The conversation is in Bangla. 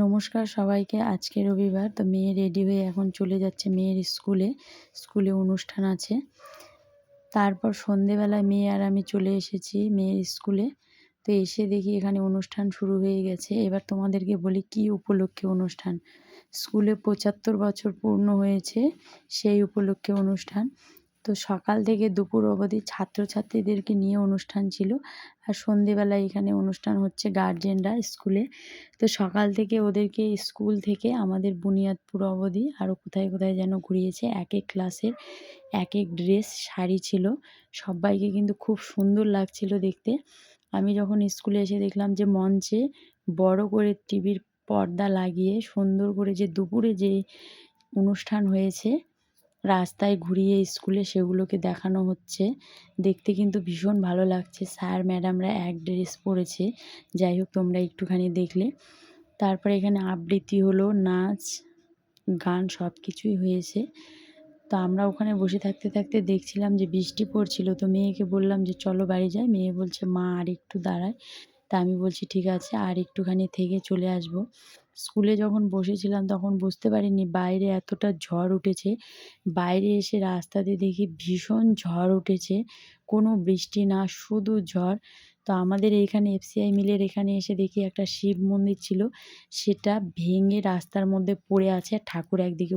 নমস্কার সবাইকে। আজকে রবিবার, তো মেয়ে রেডি হয়ে এখন চলে যাচ্ছে মেয়ের স্কুলে অনুষ্ঠান আছে। তারপর সন্ধেবেলায় মেয়ে আর আমি চলে এসেছি মেয়ের স্কুলে। তো এসে দেখি এখানে অনুষ্ঠান শুরু হয়ে গেছে। এবার তোমাদেরকে বলি কী উপলক্ষে অনুষ্ঠান। স্কুলে ৭৫ বছর পূর্ণ হয়েছে, সেই উপলক্ষে অনুষ্ঠান। তো সকাল থেকে দুপুর অবধি ছাত্রছাত্রীদেরকে নিয়ে অনুষ্ঠান ছিল। আর সন্ধেবেলায় এখানে অনুষ্ঠান হচ্ছে গার্জেনরা স্কুলে। তো সকাল থেকে ওদেরকে স্কুল থেকে আমাদের বুনিয়াদপুর অবধি আরও কোথায় কোথায় যেন ঘুরিয়েছে। এক এক ক্লাসের এক এক ড্রেস শাড়ি ছিল, সবাইকে কিন্তু খুব সুন্দর লাগছিল দেখতে। আমি যখন স্কুলে এসে দেখলাম যে মঞ্চে বড় করে টিভির পর্দা লাগিয়ে সুন্দর করে যে দুপুরে যে অনুষ্ঠান হয়েছে রাস্তায় ঘুরিয়ে স্কুলে সেগুলোকে দেখানো হচ্ছে। দেখতে কিন্তু ভীষণ ভালো লাগছে। স্যার ম্যাডামরা এক ড্রেস পরেছে। যাই হোক, তোমরা একটুখানি দেখলে। তারপরে এখানে আবৃত্তি হলো, নাচ গান সব কিছুই হয়েছে। তো আমরা ওখানে বসে থাকতে থাকতে দেখছিলাম যে বৃষ্টি পড়ছিল। তো মেয়েকে বললাম যে চলো বাড়ি যাই। মেয়ে বলছে মা আর একটু দাঁড়ায়। তা আমি বলছি ঠিক আছে, আর একটুখানি থেকে চলে আসবো। স্কুলে যখন বসেছিলাম তখন বুঝতে পারিনি বাইরে এতটা ঝড় উঠেছে। বাইরে এসে রাস্তাতে দেখি ভীষণ ঝড় উঠেছে, কোনো বৃষ্টি না, শুধু ঝড়। তো আমাদের এইখানে এফসিআই মিলের এখানে এসে দেখি একটা শিব মন্দির ছিল, সেটা ভেঙে রাস্তার মধ্যে পড়ে আছে, ঠাকুর একদিকে